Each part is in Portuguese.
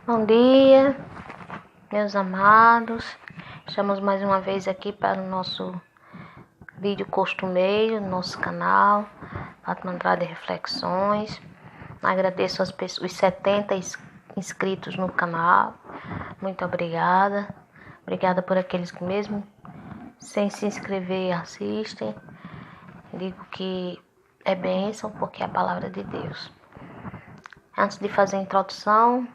Bom dia, meus amados. Estamos mais uma vez aqui para o nosso vídeo costumeiro, no nosso canal, Fátima Andrade Reflexões. Agradeço os 70 inscritos no canal. Muito obrigada. Obrigada por aqueles que mesmo sem se inscrever assistem. Digo que é bênção porque é a palavra de Deus. Antes de fazer a introdução,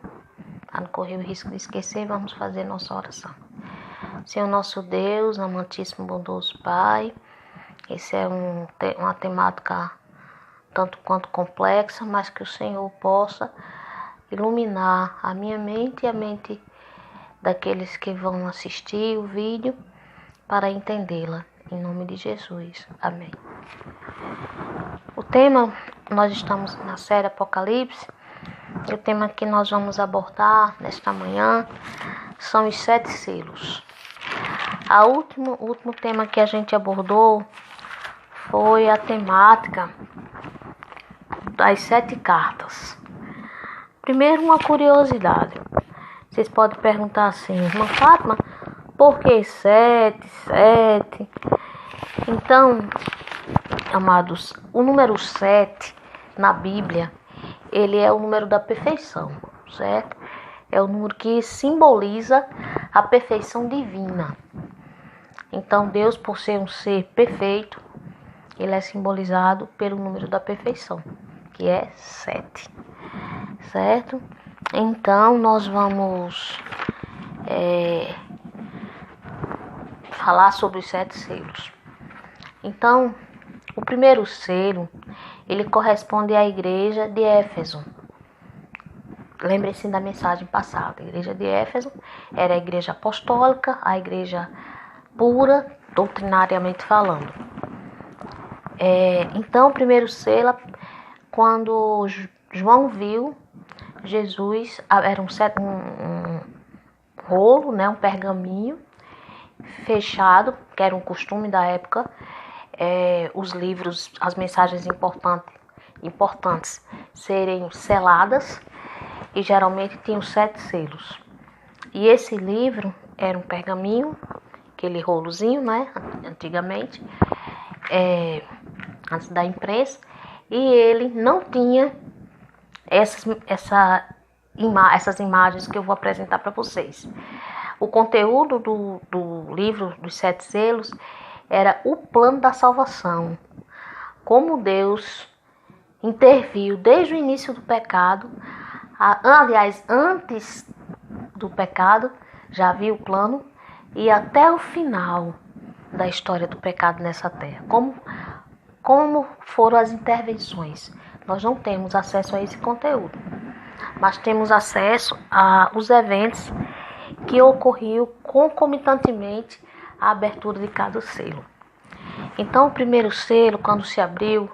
para não correr o risco de esquecer, vamos fazer nossa oração. Senhor nosso Deus, amantíssimo bondoso Pai, esse é uma temática tanto quanto complexa, mas que o Senhor possa iluminar a minha mente e a mente daqueles que vão assistir o vídeo para entendê-la. Em nome de Jesus. Amém. O tema, nós estamos na série Apocalipse. O tema que nós vamos abordar nesta manhã são os 7 selos. O último tema que a gente abordou foi a temática das 7 cartas. Primeiro, uma curiosidade. Vocês podem perguntar assim, irmã Fátima, por que 7? Então, amados, o número 7 na Bíblia, ele é o número da perfeição, certo? É o número que simboliza a perfeição divina. Então, Deus, por ser um ser perfeito, ele é simbolizado pelo número da perfeição, que é 7, certo? Então, nós vamos falar sobre os 7 selos. Então, o primeiro selo, ele corresponde à igreja de Éfeso. Lembre-se da mensagem passada. A igreja de Éfeso era a igreja apostólica, a igreja pura, doutrinariamente falando. Então, o primeiro selo, quando João viu Jesus, era um rolo, né, um pergaminho fechado, que era um costume da época, os livros, as mensagens importantes serem seladas, e geralmente tinham 7 selos. E esse livro era um pergaminho, aquele rolozinho, né, antigamente, antes da imprensa, e ele não tinha essas imagens que eu vou apresentar para vocês. O conteúdo do livro dos 7 selos era o plano da salvação. Como Deus interviu desde o início do pecado. Aliás, antes do pecado, já havia o plano. E até o final da história do pecado nessa terra. Como foram as intervenções. Nós não temos acesso a esse conteúdo. Mas temos acesso aos eventos que ocorriam concomitantemente à abertura de cada selo. Então, o primeiro selo, quando se abriu,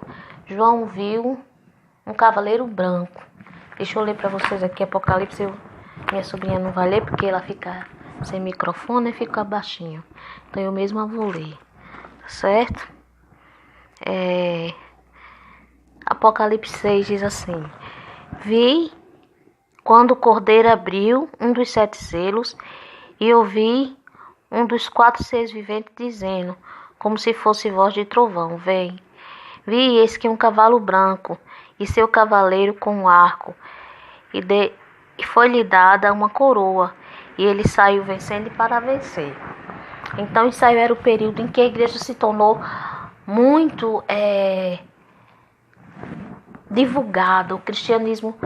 João viu um cavaleiro branco. Deixa eu ler para vocês aqui Apocalipse. Minha sobrinha não vai ler porque ela fica sem microfone e fica baixinho. Então, eu mesma vou ler, certo? Apocalipse 6 diz assim: Vi quando o cordeiro abriu um dos 7 selos, e ouvi um dos 4 seres viventes dizendo, como se fosse voz de trovão: Vem. Vi eis que um cavalo branco, e seu cavaleiro com um arco, e foi-lhe dada uma coroa, e ele saiu vencendo e para vencer. Então, isso aí era o período em que a igreja se tornou muito divulgada. O cristianismo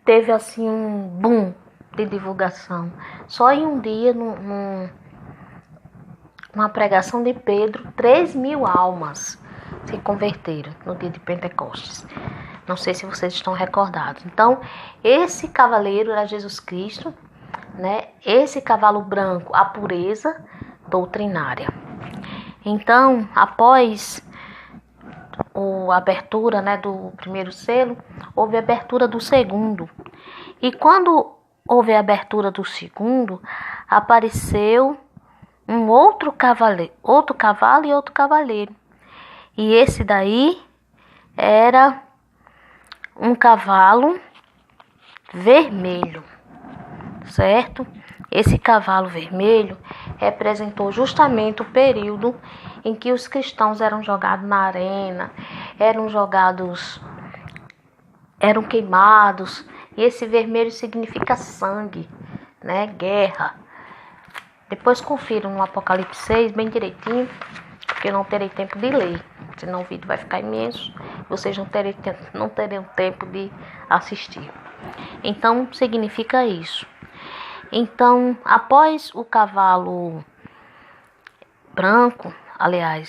teve assim um boom de divulgação. Só em um dia, numa pregação de Pedro, 3.000 almas se converteram no dia de Pentecostes. Não sei se vocês estão recordados. Então, esse cavaleiro era Jesus Cristo, né? Esse cavalo branco, a pureza doutrinária. Então, após a abertura, né, do primeiro selo, houve a abertura do segundo. E quando houve a abertura do segundo, apareceu um outro cavalo e outro cavaleiro. E esse daí era um cavalo vermelho. certo? Esse cavalo vermelho representou justamente o período em que os cristãos eram jogados na arena, eram queimados, e esse vermelho significa sangue, né? Guerra. Depois confiram no Apocalipse 6 bem direitinho, porque eu não terei tempo de ler, senão o vídeo vai ficar imenso, vocês não terão tempo de assistir. Então, significa isso. Então, após o cavalo branco,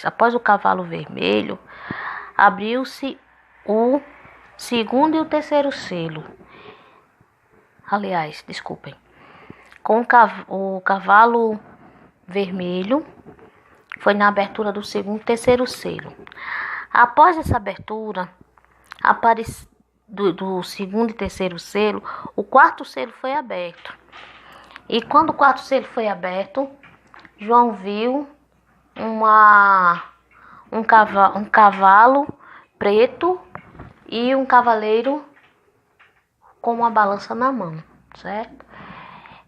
após o cavalo vermelho, abriu-se o segundo e o terceiro selo. Desculpem. Com o cavalo vermelho, foi na abertura do segundo e terceiro selo. Após essa abertura, do segundo e terceiro selo, o quarto selo foi aberto. E quando o quarto selo foi aberto, João viu um cavalo preto e um cavaleiro com uma balança na mão, certo?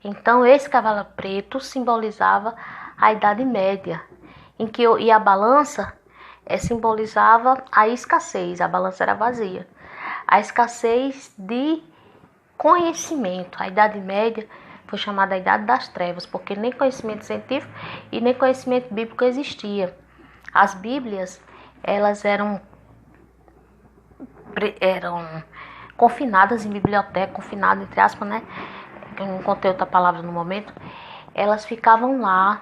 Então esse cavalo preto simbolizava a Idade Média, e a balança simbolizava a escassez, a balança era vazia, a escassez de conhecimento. A Idade Média foi chamada a Idade das Trevas, porque nem conhecimento científico e nem conhecimento bíblico existia. As Bíblias, elas eram confinadas em biblioteca, confinadas entre aspas, né? Eu não encontrei outra palavra no momento. Elas ficavam lá,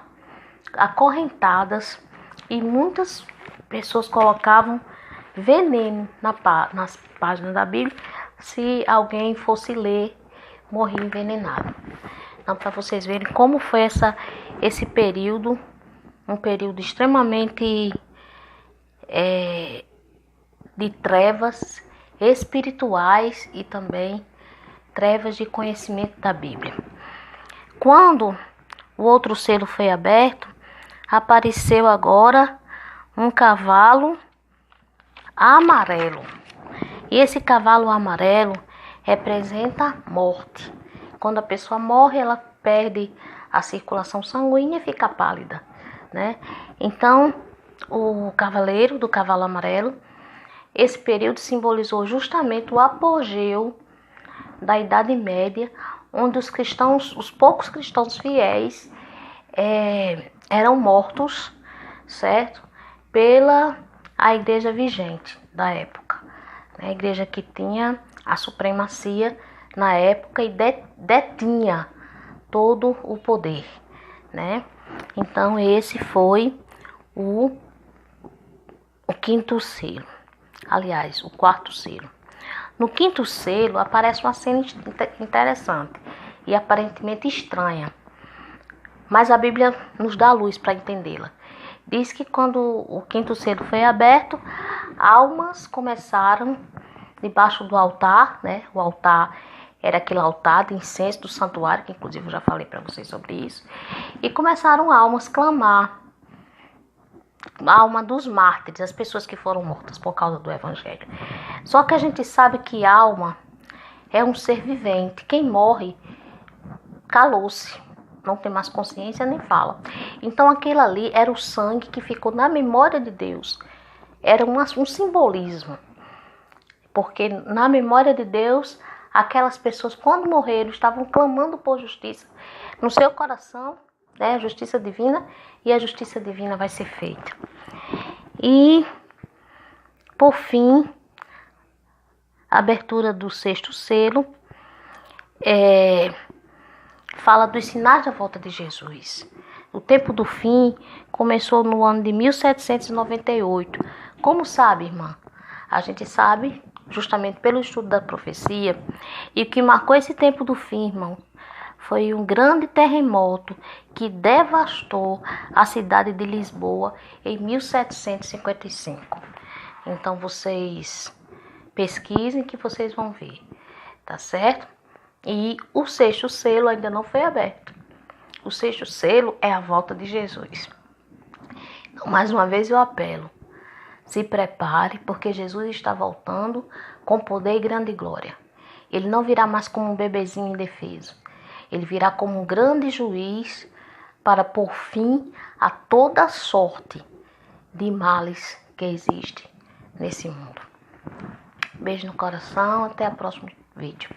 acorrentadas, e muitas pessoas colocavam veneno nas páginas da Bíblia. Se alguém fosse ler, morria envenenado. Então, para vocês verem como foi esse período, um período extremamente de trevas espirituais e também trevas de conhecimento da Bíblia. Quando o outro selo foi aberto, apareceu agora um cavalo amarelo. E esse cavalo amarelo representa a morte. Quando a pessoa morre, ela perde a circulação sanguínea e fica pálida, né? Então, o cavaleiro do cavalo amarelo, esse período simbolizou justamente o apogeu da Idade Média, onde os poucos cristãos fiéis eram mortos, certo? Pela a igreja vigente da época, né? A igreja que tinha a supremacia na época e detinha todo o poder, né? Então esse foi o quinto selo, o quarto selo. No quinto selo aparece uma cena interessante e aparentemente estranha, mas a Bíblia nos dá luz para entendê-la. Diz que quando o quinto selo foi aberto, almas começaram debaixo do altar, né? O altar era aquele altar de incenso do santuário, que inclusive eu já falei para vocês sobre isso, e começaram almas clamar, a alma dos mártires, as pessoas que foram mortas por causa do evangelho. Só que a gente sabe que alma é um ser vivente. Quem morre, calou-se, não tem mais consciência nem fala. Então aquilo ali era o sangue que ficou na memória de Deus. Era um simbolismo. Porque na memória de Deus, aquelas pessoas, quando morreram, estavam clamando por justiça no seu coração, né? A justiça divina, e a justiça divina vai ser feita. E, por fim, a abertura do sexto selo fala dos sinais da volta de Jesus. O tempo do fim começou no ano de 1798. Como sabe, irmã? A gente sabe justamente pelo estudo da profecia. E o que marcou esse tempo do fim, irmão, foi um grande terremoto que devastou a cidade de Lisboa em 1755. Então vocês pesquisem que vocês vão ver, tá certo? E o sexto selo ainda não foi aberto. O sexto selo é a volta de Jesus. Então, mais uma vez eu apelo, se prepare, porque Jesus está voltando com poder e grande glória. Ele não virá mais como um bebezinho indefeso. Ele virá como um grande juiz para pôr fim a toda sorte de males que existe nesse mundo. Beijo no coração, até o próximo vídeo.